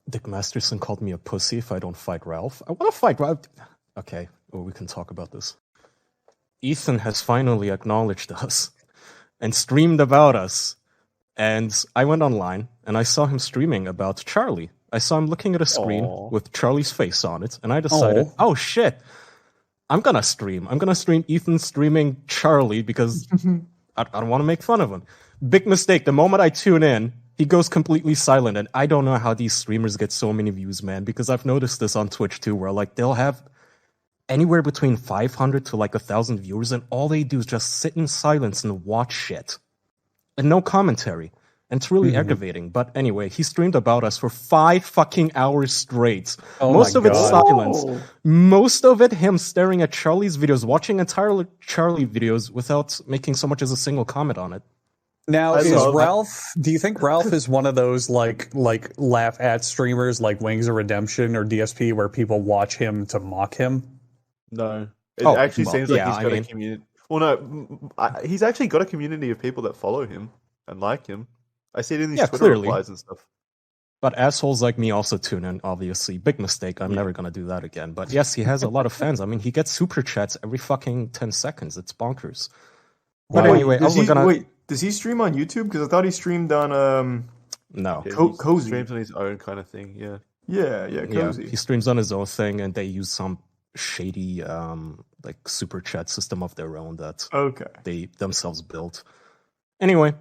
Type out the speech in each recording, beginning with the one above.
Dick Masterson called me a pussy if I don't fight Ralph. I want to fight Ralph. Okay, well, we can talk about this. Ethan has finally acknowledged us and streamed about us. And I went online and I saw him streaming about Charlie. I saw him looking at a screen with Charlie's face on it, and I decided, oh shit, I'm gonna stream. I'm gonna stream Ethan streaming Charlie because I don't want to make fun of him. Big mistake. The moment I tune in, he goes completely silent, and I don't know how these streamers get so many views, man, because I've noticed this on Twitch too, where like they'll have anywhere between 500 to like 1,000 viewers, and all they do is just sit in silence and watch shit. And no commentary. And it's really aggravating. But anyway, he streamed about us for 5 fucking hours straight. Most of it silence. Most of it him staring at Charlie's videos, watching entire Charlie videos without making so much as a single comment on it. Now, do you think Ralph is one of those like laugh at streamers like Wings of Redemption or DSP where people watch him to mock him? No. It actually seems like he's got a community. Well, no, he's actually got a community of people that follow him and like him. I see it in these Twitter replies and stuff. But assholes like me also tune in, obviously. Big mistake. I'm never going to do that again. But yes, he has a lot of fans. I mean, he gets super chats every fucking 10 seconds. It's bonkers. But anyway, does he stream on YouTube? Because I thought he streamed on... No. Cozy. He streams on his own kind of thing, yeah. Yeah, Cozy. Yeah, he streams on his own thing, and they use some shady like super chat system of their own that they themselves built. Anyway,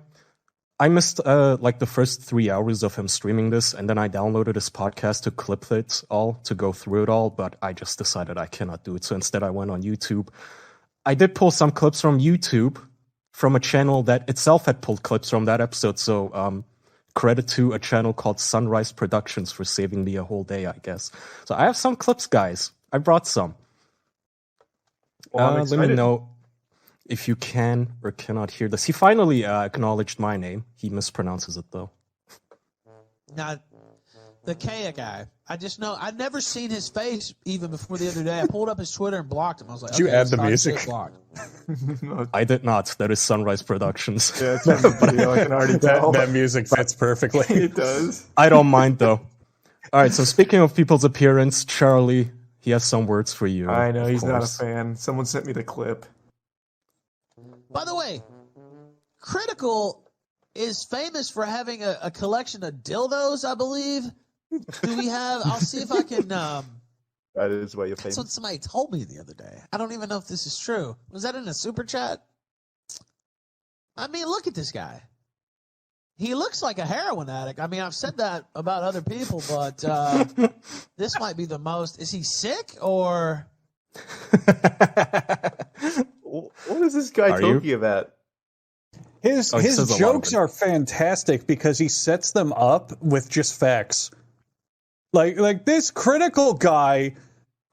I missed like the first 3 hours of him streaming this, and then I downloaded his podcast to clip it all, to go through it all, but I just decided I cannot do it, so instead I went on YouTube. I did pull some clips from YouTube, from a channel that itself had pulled clips from that episode, so credit to a channel called Sunrise Productions for saving me a whole day, I guess. So I have some clips, guys. I brought some. Let me know if you can or cannot hear this. He finally acknowledged my name. He mispronounces it, though. Now, the Kea guy, I just know, I'd never seen his face even before the other day. I pulled up his Twitter and blocked him. I was like, did you add the music? I did not. That is Sunrise Productions. Yeah, it's on the video. I can already tell. That music fits perfectly. It does. I don't mind, though. All right, so speaking of people's appearance, Charlie, he has some words for you. I know, he's not a fan. Someone sent me the clip. By the way, Critical is famous for having a collection of dildos, I believe. Do we have... I'll see if I can... That is where you're famous. That's what somebody told me the other day. I don't even know if this is true. Was that in a super chat? I mean, look at this guy. He looks like a heroin addict. I mean, I've said that about other people, but this might be the most... Is he sick, or... What is this guy talking about? His jokes are fantastic because he sets them up with just facts. Like this Critical guy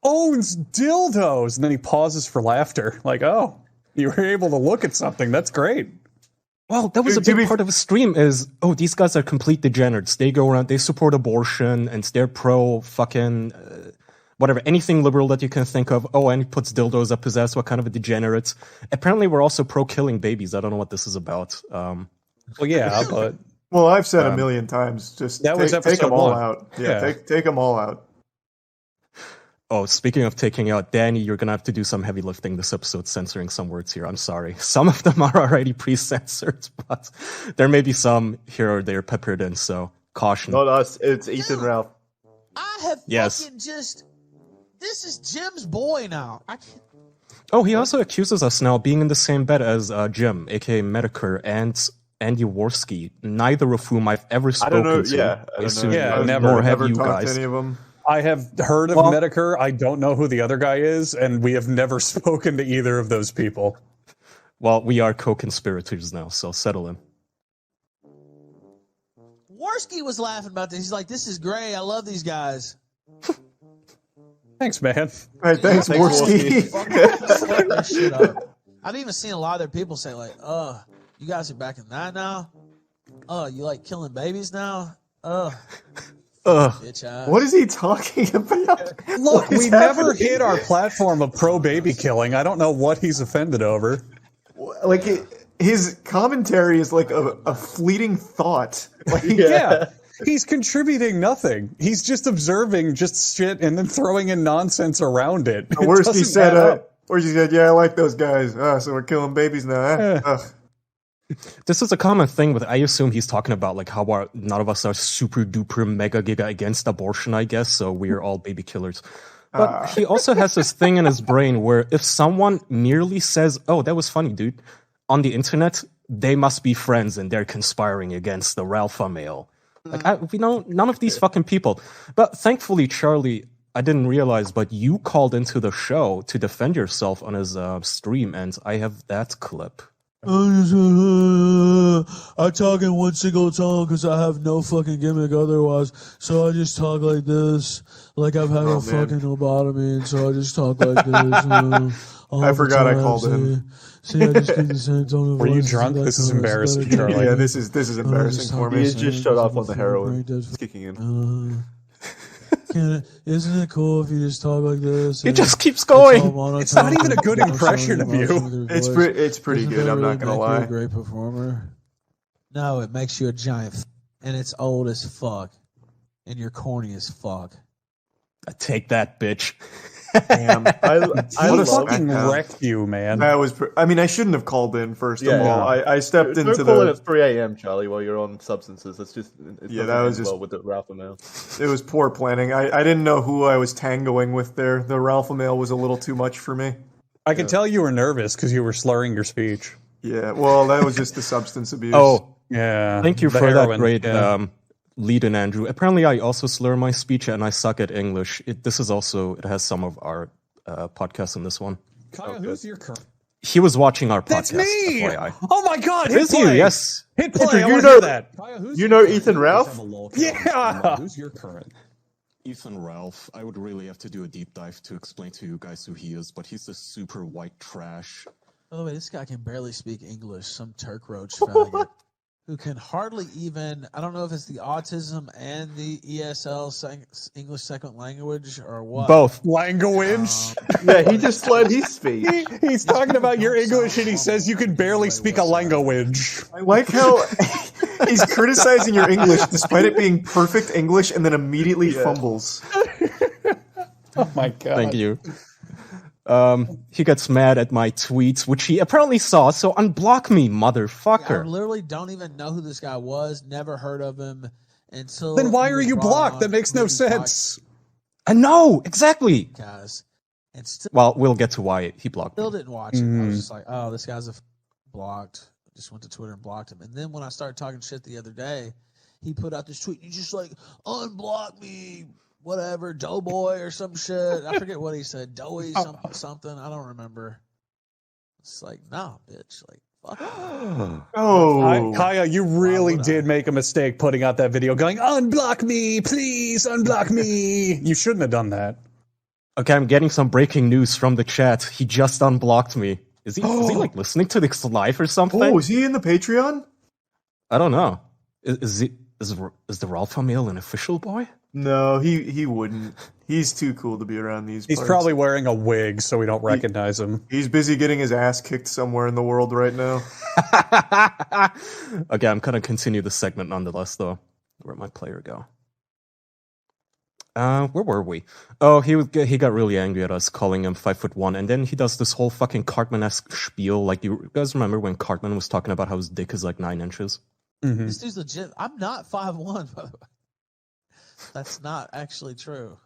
owns dildos, and then he pauses for laughter. Like, oh, you were able to look at something. That's great. Well, that was a big part of the stream is, these guys are complete degenerates. They go around, they support abortion, and they're pro fucking... whatever, anything liberal that you can think of. Oh, and he puts dildos up his ass. What kind of a degenerate? Apparently, we're also pro-killing babies. I don't know what this is about. Well, yeah, but... Well, I've said a million times, just take them all out. Yeah, take them all out. Oh, speaking of taking out, Danny, you're going to have to do some heavy lifting this episode, censoring some words here. I'm sorry. Some of them are already pre-censored, but there may be some here or there peppered in, so caution. Not us. It's Ethan Ralph. I have fucking just... This is Jim's boy now. Oh, he also accuses us now of being in the same bed as Jim, aka Medicare, and Andy Worski, neither of whom I've ever spoken to. I don't know. Never have you talked guys. to any of them. I have heard of Medicare. I don't know who the other guy is, and we have never spoken to either of those people. Well, we are co-conspirators now, so settle in. Worski was laughing about this. He's like, this is great. I love these guys. Thanks, man. All right, thanks, Worski. I've even seen a lot of their people say, like, you guys are back in that now? You like killing babies now? What is he talking about? Look, we never hit our platform of pro-baby killing. I don't know what he's offended over. Like, his commentary is like a fleeting thought. Like, yeah. he's contributing nothing. He's just observing just shit and then throwing in nonsense around it. The worst he said, yeah, I like those guys. So we're killing babies now. This is a common thing with, I assume he's talking about like how none of us are super duper mega giga against abortion, I guess, so we're all baby killers. But he also has this thing in his brain where if someone merely says, oh, that was funny, dude, on the internet, they must be friends and they're conspiring against the alpha male. Like, we know none of these fucking people. But thankfully, Charlie, I didn't realize, but you called into the show to defend yourself on his stream, and I have that clip. I talk in one single tone because I have no fucking gimmick otherwise. So I just talk like this, like I've had a fucking lobotomy, and so I just talk like this. I forgot I called in. See, I just keep the same tone of voice. Were you drunk? This is embarrassing, Charlie. Yeah, this is embarrassing for me. He just shut off on the heroin. It's kicking in. Isn't it cool if you just talk like this? It just keeps going. It's not even a good impression of you. It's pretty good. I'm not gonna lie. A great performer. No, it makes you a giant, and it's old as fuck, and you're corny as fuck. Take that, bitch. Damn, I fucking wrecked you, man. That was. I shouldn't have called in. First of all, I stepped into the. At 3 a.m., Charlie, while you're on substances. That's just. That was just with the Ralpha Male. It was poor planning. I didn't know who I was tangoing with there. The Ralpha Male was a little too much for me. I can tell you were nervous because you were slurring your speech. Yeah, well, that was just the substance abuse. Oh, yeah. Thank you for that great lead-in, Andrew. Apparently, I also slur my speech and I suck at English. It has some of our podcasts in this one. Kyle, who's your current? He was watching our podcast. That's me! FYI. Oh my god, Is you? Yes. Hit play, you know that. Kyle, you know Ethan Ralph? Yeah! Who's your current? Ethan Ralph. I would really have to do a deep dive to explain to you guys who he is, but he's a super white trash. By the way, this guy can barely speak English. Some Turk roach faggot who can hardly even, I don't know if it's the autism and the ESL English second language or what. Both. Language? Yeah, he just let his speak. He's talking about your English and he says you can barely speak a language. I like how he's criticizing your English despite it being perfect English and then immediately fumbles. Oh my god. Thank you. He gets mad at my tweets, which he apparently saw, so unblock me, motherfucker. I literally don't even know who this guy was, never heard of him until... Then why are you blocked? That makes no sense. I know, exactly. Guys, and still, well, we'll get to why he blocked me. Still didn't watch it. I was just like, oh, this guy's blocked. Just went to Twitter and blocked him. And then when I started talking shit the other day, he put out this tweet. You just like, unblock me. Whatever, Doughboy or some shit. I forget what he said. Doughy something. I don't remember. It's like, nah, bitch. Like, fuck. Kaya, you really did make a mistake putting out that video going, unblock me, please, unblock me. You shouldn't have done that. Okay, I'm getting some breaking news from the chat. He just unblocked me. Is he like listening to this live or something? Oh, is he in the Patreon? I don't know. Is the Ralph Hamill an official boy? No, he wouldn't. He's too cool to be around these parts. He's probably wearing a wig, so we don't recognize him. He's busy getting his ass kicked somewhere in the world right now. Okay, I'm gonna continue the segment nonetheless, though. Where'd my player go? Where were we? Oh, he got really angry at us, calling him 5'1", and then he does this whole fucking Cartman-esque spiel. Like, you guys remember when Cartman was talking about how his dick is like 9 inches? Mm-hmm. This dude's legit. I'm not 5'1", by the way. That's not actually true.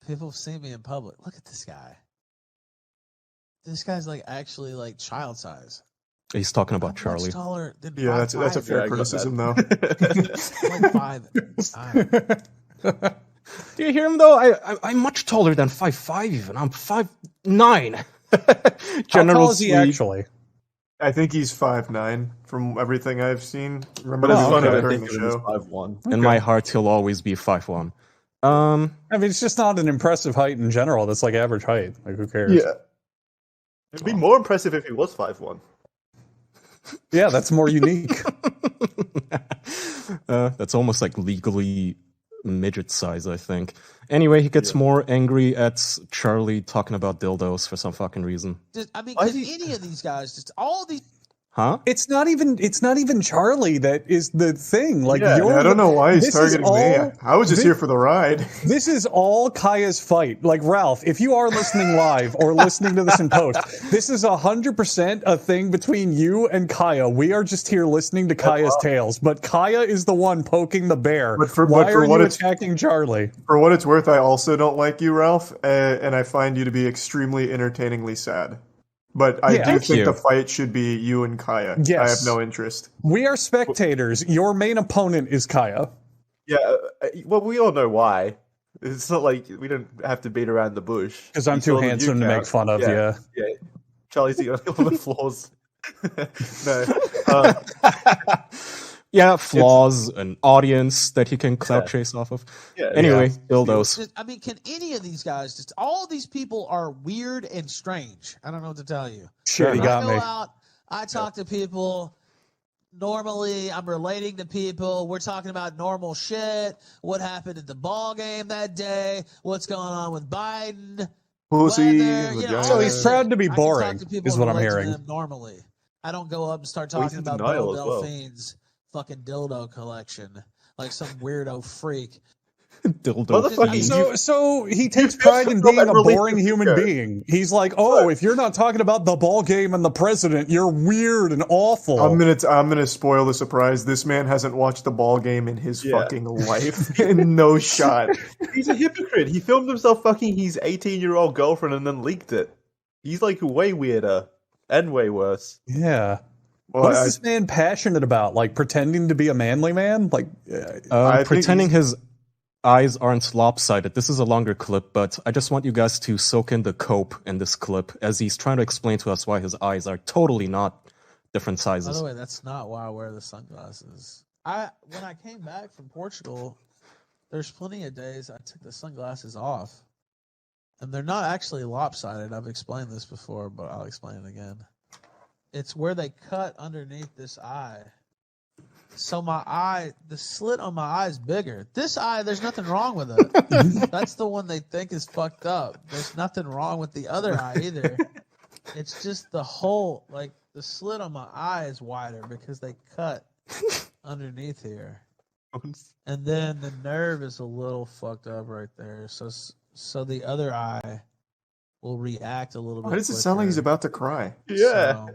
People see me in public. Look at this guy. This guy's like actually like child size. He's talking about Charlie. Much taller than that's a fair criticism, though. Like 5'9". Do you hear him though? I'm much taller than 5'5" even. I'm 5'9". How tall is he actually? I think he's 5'9" from everything I've seen. Remember during the show. 5'1". In my heart, he'll always be 5'1". I mean, it's just not an impressive height in general. That's like average height. Like, who cares? Yeah. It'd be more impressive if he was 5'1". Yeah, that's more unique. That's almost like legally midget size, I think. Anyway, he gets more angry at Charlie talking about dildos for some fucking reason. I mean, can any of these guys, just all these Huh? It's not even Charlie that is the thing. Like, I don't know why he's targeting me. I was just here for the ride. This is all Kaya's fight. Like, Ralph, if you are listening live or listening to this in post, this is 100% a thing between you and Kaya. We are just here listening to Kaya's tales, but Kaya is the one poking the bear. Why are you attacking Charlie? For what it's worth, I also don't like you, Ralph, and I find you to be extremely entertainingly sad. But I do think the fight should be you and Kaya. Yes. I have no interest. We are spectators. Your main opponent is Kaya. Yeah, well, we all know why. It's not like we don't have to beat around the bush. Because I'm too handsome to make fun of, yeah. Charlie's the only one with flaws. Yeah, flaws, an audience that he can clout chase off of. Yeah, anyway, dildos. I mean, can any of these guys all these people are weird and strange. I don't know what to tell you. Sure, you got me. I go out, I talk to people. Normally, I'm relating to people. We're talking about normal shit. What happened at the ball game that day? What's going on with Biden? Pussy. So he's proud to be boring, is what I'm hearing. Normally, I don't go up and start talking about Belle Delphine's fucking dildo collection like some weirdo freak. Dildo. So he takes pride in being a boring human being. He's like, if you're not talking about the ball game and the president, you're weird and awful. I'm gonna spoil the surprise. This man hasn't watched the ball game in his fucking life. No shot. He's a hypocrite. He filmed himself fucking his 18-year-old girlfriend and then leaked it. He's like way weirder and way worse. Yeah. Well, what is this man passionate about? Like pretending to be a manly man? Like pretending his eyes aren't lopsided. This is a longer clip, but I just want you guys to soak in the cope in this clip as he's trying to explain to us why his eyes are totally not different sizes. By the way, that's not why I wear the sunglasses. When I came back from Portugal, there's plenty of days I took the sunglasses off. And they're not actually lopsided. I've explained this before, but I'll explain it again. It's where they cut underneath this eye. So my eye, the slit on my eye is bigger. This eye, there's nothing wrong with it. That's the one they think is fucked up. There's nothing wrong with the other eye either. It's just the whole, like, the slit on my eye is wider because they cut underneath here. And then the nerve is a little fucked up right there. So the other eye will react a little bit. Why does it sound like he's about to cry? Yeah.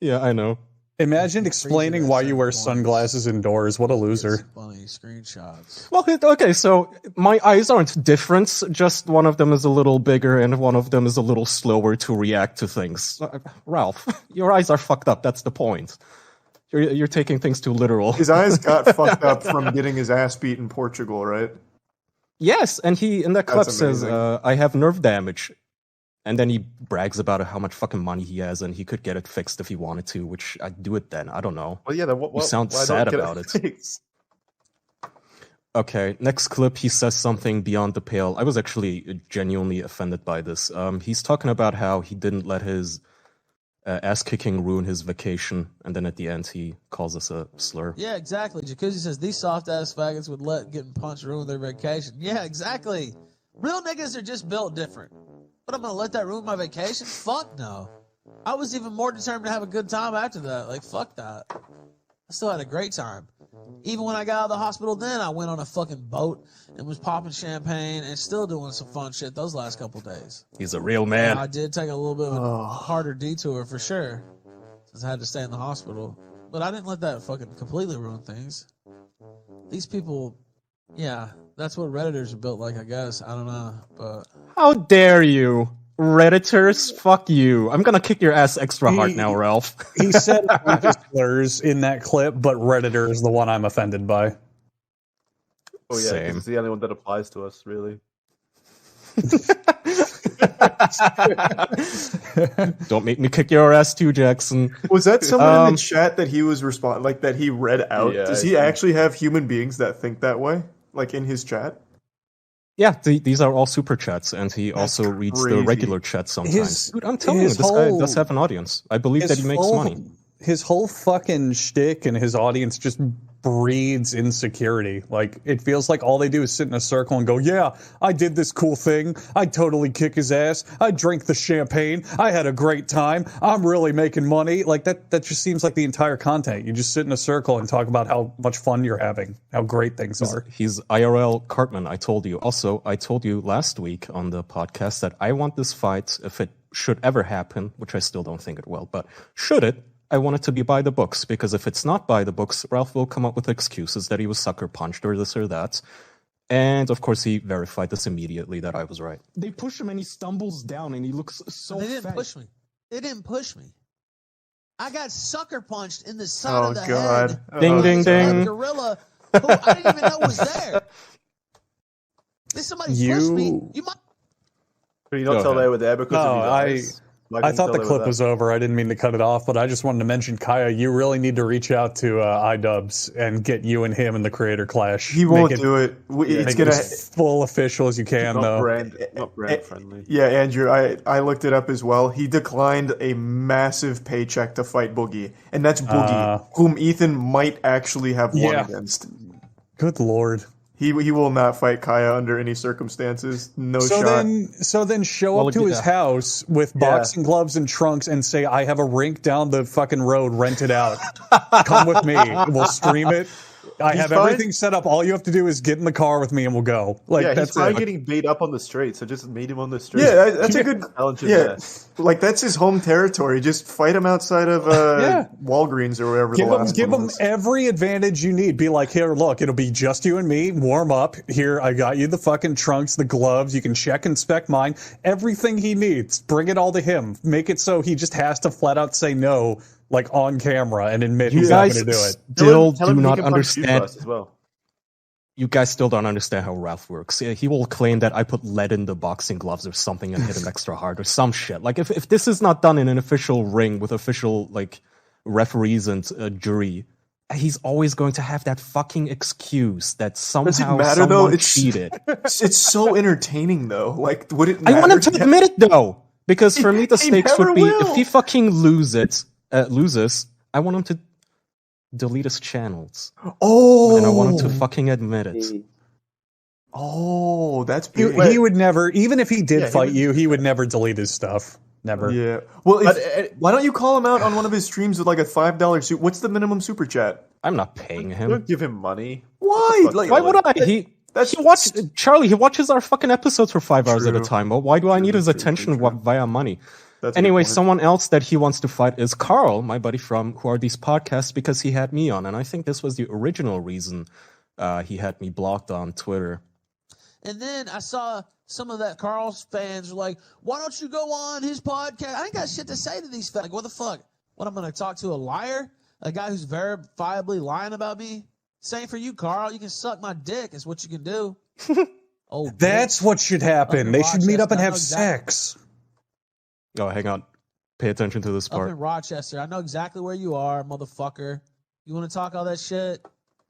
Yeah, I know. Imagine explaining why you wear sunglasses indoors. What a loser. Funny screenshots. Well, okay, so my eyes aren't different. Just one of them is a little bigger and one of them is a little slower to react to things. Ralph, your eyes are fucked up. That's the point. You're taking things too literal. His eyes got fucked up from getting his ass beat in Portugal, right? Yes, and he in that clip says, I have nerve damage. And then he brags about how much fucking money he has and he could get it fixed if he wanted to, which I'd do it then. I don't know. Well, yeah, you sound sad about it. Okay, next clip, he says something beyond the pale. I was actually genuinely offended by this. He's talking about how he didn't let his ass-kicking ruin his vacation, and then at the end he calls us a slur. Yeah, exactly. Jacuzzi says, these soft-ass faggots would let getting punched ruin their vacation. Yeah, exactly. Real niggas are just built different. But I'm going to let that ruin my vacation? Fuck no. I was even more determined to have a good time after that. Like, fuck that. I still had a great time. Even when I got out of the hospital then, I went on a fucking boat and was popping champagne and still doing some fun shit those last couple days. He's a real man. I did take a little bit of a harder detour for sure, since I had to stay in the hospital. But I didn't let that fucking completely ruin things. These people, yeah, that's what Redditors are built like, I guess. I don't know, but... How dare you? Redditors? Fuck you. I'm gonna kick your ass extra hard now, Ralph. He said slurs in that clip, but Redditor is the one I'm offended by. Oh yeah, it's the only one that applies to us, really. Don't make me kick your ass too, Jackson. Was that someone in the chat that he was that he read out? Yeah, Does he actually have human beings that think that way? Like in his chat? Yeah, these are all super chats, and he also reads the regular chat sometimes. Dude, I'm telling you, this guy does have an audience. I believe that he makes money. His whole fucking shtick and his audience just breeds insecurity. Like, it feels like all they do is sit in a circle and go, yeah, I did this cool thing. I'd totally kick his ass. I drank the champagne. I had a great time. I'm really making money. Like, that just seems like the entire content. You just sit in a circle and talk about how much fun you're having, how great things are. He's IRL Cartman, I told you. Also, I told you last week on the podcast that I want this fight, if it should ever happen, which I still don't think it will, but should it, I want it to be by the books, because if it's not by the books, Ralph will come up with excuses that he was sucker punched or this or that. And of course, he verified this immediately that I was right. They push him and he stumbles down and he looks so They didn't fat. push me. They didn't push me. I got sucker punched in the side of the head. Ding, ding, ding. Gorilla who I didn't even know was there. Did somebody push me? You might. Could you not tell they were there because of you guys? I thought the clip was over. I didn't mean to cut it off, but I just wanted to mention, Kaya, you really need to reach out to iDubbbz and get you and him in the creator clash. He won't do it. It's gonna as full official as you can, not though. Not brand friendly. Yeah, Andrew, I looked it up as well. He declined a massive paycheck to fight Boogie, and that's Boogie, whom Ethan might actually have won against. Good Lord. He will not fight Kaya under any circumstances. No shot. So then show up to his house with boxing gloves and trunks and say, I have a rink down the fucking road rented out. Come with me. We'll stream it. I have everything set up. All you have to do is get in the car with me and we'll go. Like, he's probably getting beat up on the street, so just meet him on the street. Yeah, that's a good like that's his home territory. Just fight him outside of Walgreens or wherever. Give him every advantage you need. Be like, here, look, it'll be just you and me. Warm up. Here, I got you the fucking trunks, the gloves. You can check and spec mine. Everything he needs. Bring it all to him. Make it so he just has to flat out say no, like on camera, and admit he's not going to do it. Still do not understand. As well. You guys still don't understand how Ralph works. He will claim that I put lead in the boxing gloves or something and hit him extra hard or some shit. Like, if this is not done in an official ring with official, like, referees and jury, he's always going to have that fucking excuse that somehow someone cheated. It's so entertaining, though. Like, would it matter? I want him to admit it, though. Because for me, the stakes would be, if he fucking loses, I want him to delete his channels. Oh, and I want him to fucking admit it. Oh, that's big. He would never, even if he did fight you, he would never delete his stuff. Never. Yeah. Well, why don't you call him out on one of his streams with like a $5 super? What's the minimum super chat? I'm not paying him. Don't give him money. Why? Like, why would I? He watches our fucking episodes for 5 hours at a time. Well, why do I need his attention via money? Anyway, someone else that he wants to fight is Carl, my buddy from Who Are These Podcasts, because he had me on. And I think this was the original reason he had me blocked on Twitter. And then I saw some of that Carl's fans were like, why don't you go on his podcast? I ain't got shit to say to these fans. Like, what the fuck? What, I'm going to talk to a liar? A guy who's verifiably lying about me? Same for you, Carl. You can suck my dick is what you can do. That's what should happen. They should meet up and have sex. Oh, hang on. Pay attention to this part. Up in Rochester. I know exactly where you are, motherfucker. You want to talk all that shit?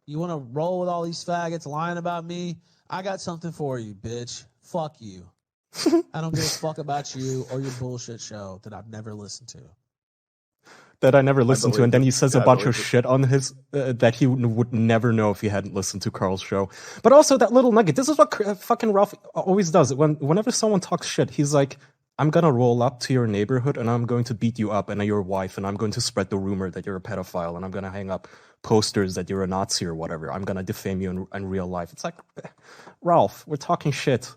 You want to roll with all these faggots lying about me? I got something for you, bitch. Fuck you. I don't give a fuck about you or your bullshit show that I've never listened to. That I never listened to, and then he says a bunch of shit on his that he would never know if he hadn't listened to Carl's show. But also that little nugget. This is what fucking Ralph always does. Whenever someone talks shit, he's like, I'm gonna roll up to your neighborhood and I'm going to beat you up and your wife, and I'm going to spread the rumor that you're a pedophile, and I'm gonna hang up posters that you're a Nazi or whatever. I'm gonna defame you in real life. It's like, Ralph, we're talking shit.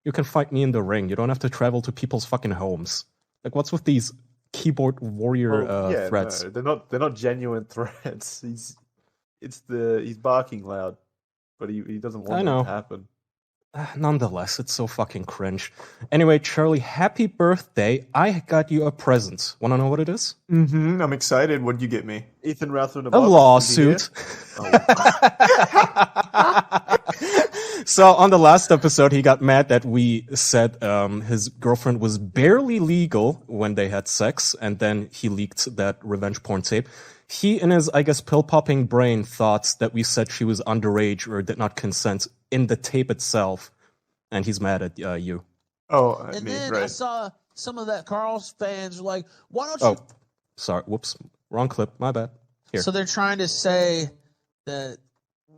You can fight me in the ring. You don't have to travel to people's fucking homes. Like, what's with these keyboard warrior threats? No, they're not genuine threats. He's barking loud, but he doesn't want it to happen. Nonetheless, it's so fucking cringe. Anyway, Charlie, happy birthday. I got you a present. Want to know what it is? Mm-hmm. I'm excited. What'd you get me? Ethan Ralph and a lawsuit. So on the last episode, he got mad that we said his girlfriend was barely legal when they had sex, and then he leaked that revenge porn tape. He, in his, I guess, pill-popping brain, thought that we said she was underage or did not consent in the tape itself, and he's mad at you. I saw some of that Carl's fans were like, why don't you... Oh, sorry. Whoops. Wrong clip. My bad. Here. So they're trying to say that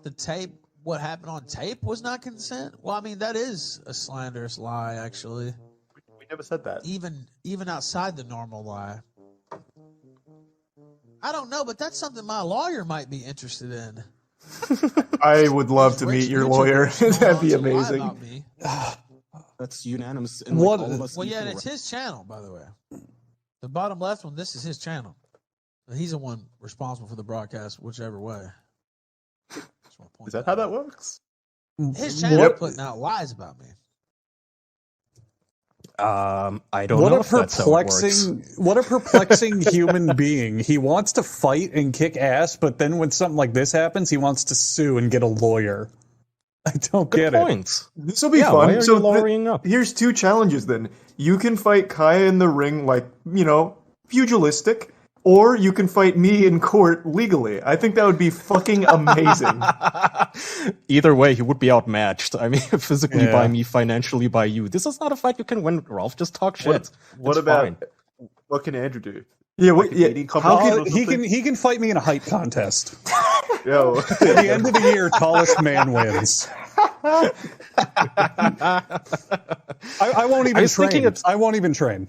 the tape, what happened on tape, was not consent? Well, I mean, that is a slanderous lie, actually. We never said that. Even outside the normal lie. I don't know, but that's something my lawyer might be interested in. I would love to meet your lawyer. That'd be amazing. That's unanimous. Well, yeah, it's his channel, by the way. The bottom left one, this is his channel. He's the one responsible for the broadcast, whichever way. Is that how that works? His channel putting out lies about me. I don't know if that's how it works. What a perplexing human being. He wants to fight and kick ass, but then when something like this happens, he wants to sue and get a lawyer. I don't get it. This will be fun. Why are you lawyering up? Here's 2 challenges then. You can fight Kaya in the ring like, pugilistic, or you can fight me in court legally. I think that would be fucking amazing. Either way, he would be outmatched. I mean, physically by me, financially by you. This is not a fight you can win, Ralph. Just talk shit. What can Andrew do? Yeah, he can fight me in a height contest. Yo. At the end of the year, tallest man wins. I won't even train. I won't even train.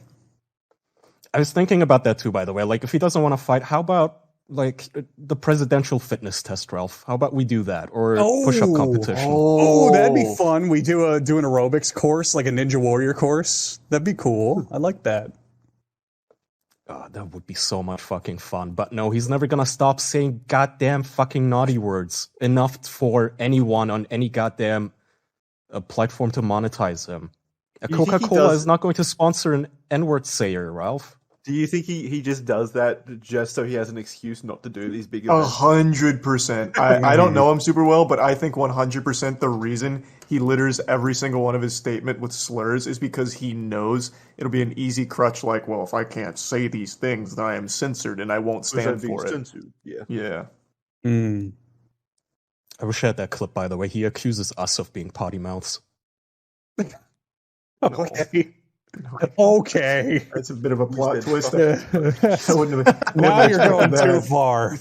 I was thinking about that too, by the way. Like, if he doesn't want to fight, how about the presidential fitness test, Ralph? How about we do that, or push-up competition? Oh, that'd be fun. We do an aerobics course, like a Ninja Warrior course. That'd be cool. I like that. Oh, that would be so much fucking fun. But no, he's never gonna stop saying goddamn fucking naughty words enough for anyone on any goddamn platform to monetize him. Coca-Cola is not going to sponsor an N-word sayer, Ralph. Do you think he just does that just so he has an excuse not to do these big events? 100%. I don't know him super well, but I think 100% the reason he litters every single one of his statement with slurs is because he knows it'll be an easy crutch like, well, if I can't say these things, then I am censored and I won't stand for it. Censored. Yeah. Yeah. I wish I had that clip, by the way. He accuses us of being potty mouths. Okay. That's a bit of a plot twist. Now you're going too far.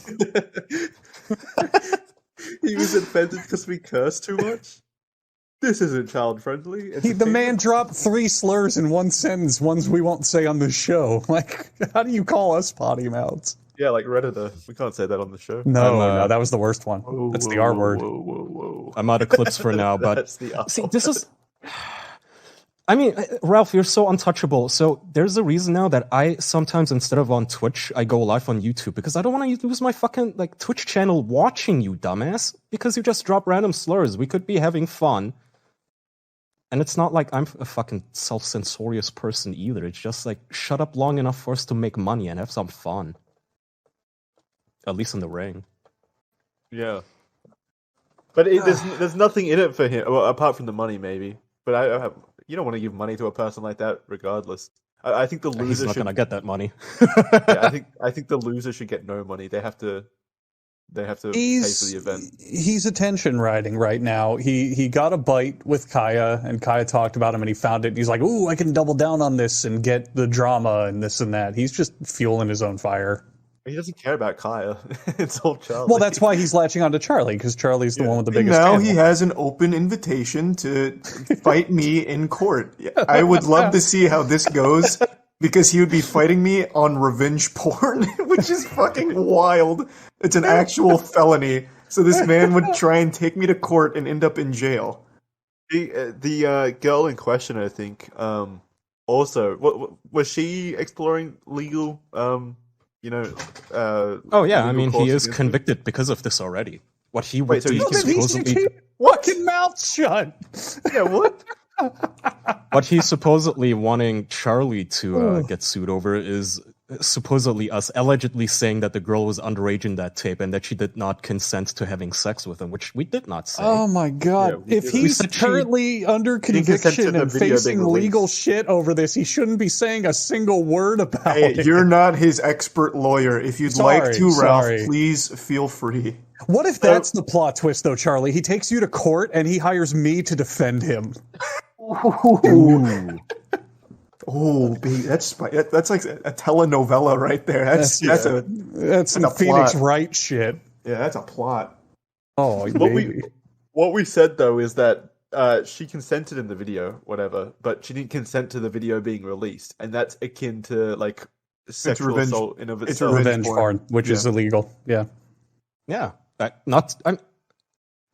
He was offended because we curse too much? This isn't child friendly. The man dropped 3 slurs in one sentence, ones we won't say on the show. Like, how do you call us potty mouths? Yeah, like Redditor. We can't say that on the show. No, that was the worst one. That's the R word. Whoa. I'm out of clips for now, but that's the see, this is... I mean, Ralph, you're so untouchable. So there's a reason now that I sometimes, instead of on Twitch, I go live on YouTube because I don't want to use my fucking Twitch channel watching you, dumbass. Because you just drop random slurs. We could be having fun. And it's not like I'm a fucking self-censorious person either. It's just like, shut up long enough for us to make money and have some fun. At least in the ring. Yeah. But there's nothing in it for him, well, apart from the money, maybe. But you don't want to give money to a person like that, regardless. I think the loser He's not gonna get that money. I think the loser should get no money. They have to pay for the event. He's attention riding right now. He got a bite with Kaya, and Kaya talked about him, and he found it. And he's like, "Ooh, I can double down on this and get the drama and this and that." He's just fueling his own fire. He doesn't care about Kaya. It's all Charlie. Well, that's why he's latching on to Charlie, because Charlie's the one with the biggest now channel. He has an open invitation to fight me in court. I would love to see how this goes, because he would be fighting me on revenge porn, which is fucking wild. It's an actual felony. So this man would try and take me to court and end up in jail. The girl in question, I think, also, was she exploring legal... oh yeah, I mean, he is convicted because of this already. What he would do, supposedly... Fucking mouth shut! Yeah, what? What he's supposedly wanting Charlie to get sued over is supposedly us allegedly saying that the girl was underage in that tape and that she did not consent to having sex with him, which we did not say. Oh my god. Yeah, if he's currently under conviction and facing legal shit over this, he shouldn't be saying a single word about it. You're not his expert lawyer. If you'd like to, Ralph, please feel free. What if that's the plot twist, though, Charlie? He takes you to court and he hires me to defend him. Ooh. Oh, baby, that's like a telenovela right there. That's some Phoenix Wright shit. Yeah, that's a plot. Oh, what we said though is that she consented in the video, whatever, but she didn't consent to the video being released, and that's akin to like sexual assault in of It's itself. revenge porn, which is illegal. Yeah. Yeah.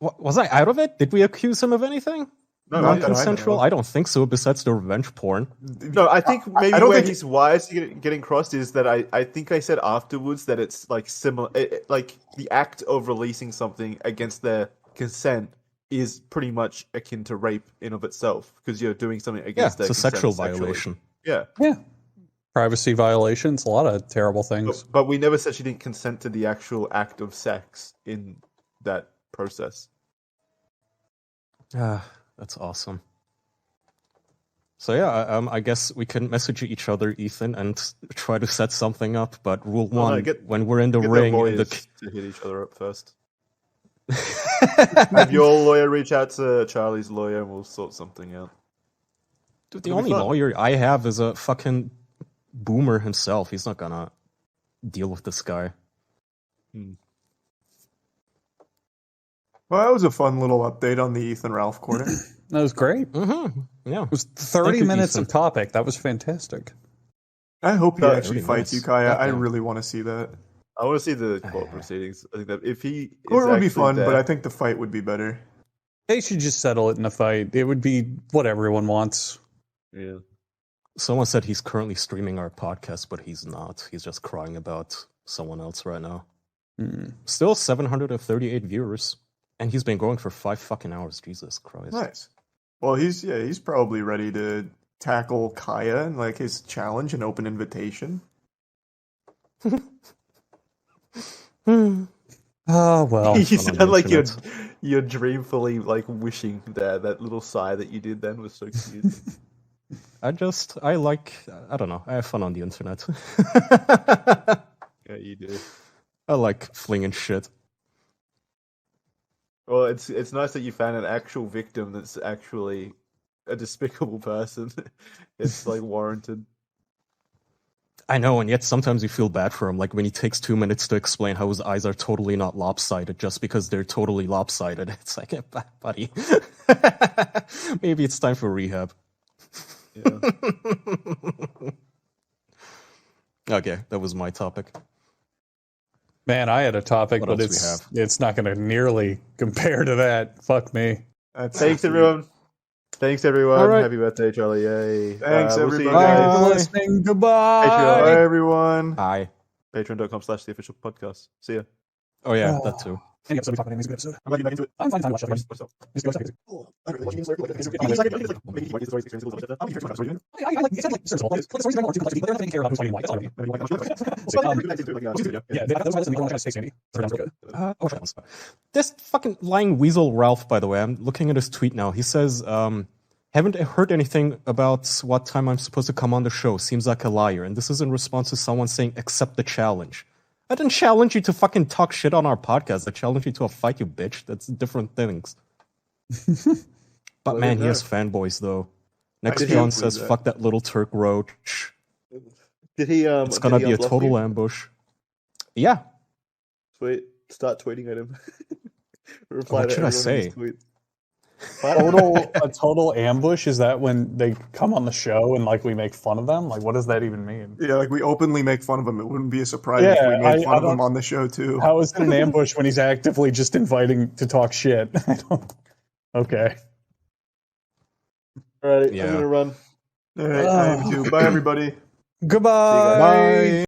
Was I out of it? Did we accuse him of anything? No, Non-consensual? I don't think so, besides the revenge porn. No, I think maybe where his wires getting crossed is that I think I said afterwards that it's like similar, like the act of releasing something against their consent is pretty much akin to rape in of itself, because you're doing something against their consent. It's a sexual violation. Yeah. Privacy violations, a lot of terrible things. But we never said she didn't consent to the actual act of sex in that process. That's awesome. So yeah, I guess we can message each other, Ethan, and try to set something up. But rule one: when we're in the ring, to hit each other up first. Have your lawyer reach out to Charlie's lawyer, and we'll sort something out. Dude, the only lawyer I have is a fucking boomer himself. He's not gonna deal with this guy. Well, that was a fun little update on the Ethan Ralph corner. That was great. Mm-hmm. Yeah, it was 30 minutes of topic. That was fantastic. I hope he actually fights you, Kaya. I really want to see that. I want to see the court proceedings. I think that if he court would be fun, but I think the fight would be better. They should just settle it in a fight. It would be what everyone wants. Yeah. Someone said he's currently streaming our podcast, but he's not. He's just crying about someone else right now. Still 738 viewers. And he's been going for 5 fucking hours. Jesus Christ. Nice. Well, he's probably ready to tackle Kaya and like his challenge and open invitation. Oh well. You sound like you're dreamfully like wishing that little sigh that you did then was so cute. I don't know. I have fun on the internet. Yeah, you do. I like flinging shit. Well, it's nice that you found an actual victim that's actually a despicable person. It's like warranted. I know, and yet sometimes you feel bad for him, like when he takes 2 minutes to explain how his eyes are totally not lopsided just because they're totally lopsided. It's like, buddy, maybe it's time for rehab. Yeah. Okay, that was my topic. Man, I had a topic, but it's not going to nearly compare to that. Fuck me. Thanks, everyone. All right. Happy birthday, Charlie. Yay. Thanks, everybody. Thanks for listening. Goodbye. Bye, everyone. Hi. Patreon.com/theofficialpodcast. See ya. Oh, yeah, that too. Any episode we talk about anything is a good episode. I'm glad you're back into it. I'm fine to watch it. Just go check it. I like it's like certain stuff. Like the stories are more too much, but they don't care about who's fighting white. That's all I mean. Yeah, that was my listen. We're trying to stay sandy. This fucking lying weasel Ralph, by the way, I'm looking at his tweet now. He says, haven't heard anything about what time I'm supposed to come on the show. Seems like a liar. And this is in response to someone saying, accept the challenge. I didn't challenge you to fucking talk shit on our podcast. I challenged you to a fight, you bitch. That's different things. But man, he has fanboys, though. Next John says, fuck that little Turk roach. Did he, it's gonna be a total ambush. Yeah. Sweet. Start tweeting at him. What should I say? A total ambush? Is that when they come on the show and like we make fun of them? Like, what does that even mean? Yeah, like we openly make fun of him. It wouldn't be a surprise if we made fun of him on the show too. How is it an ambush when he's actively just inviting to talk shit? Okay. All right, I'm gonna run. All right, I am too. Bye, everybody. Goodbye. Bye.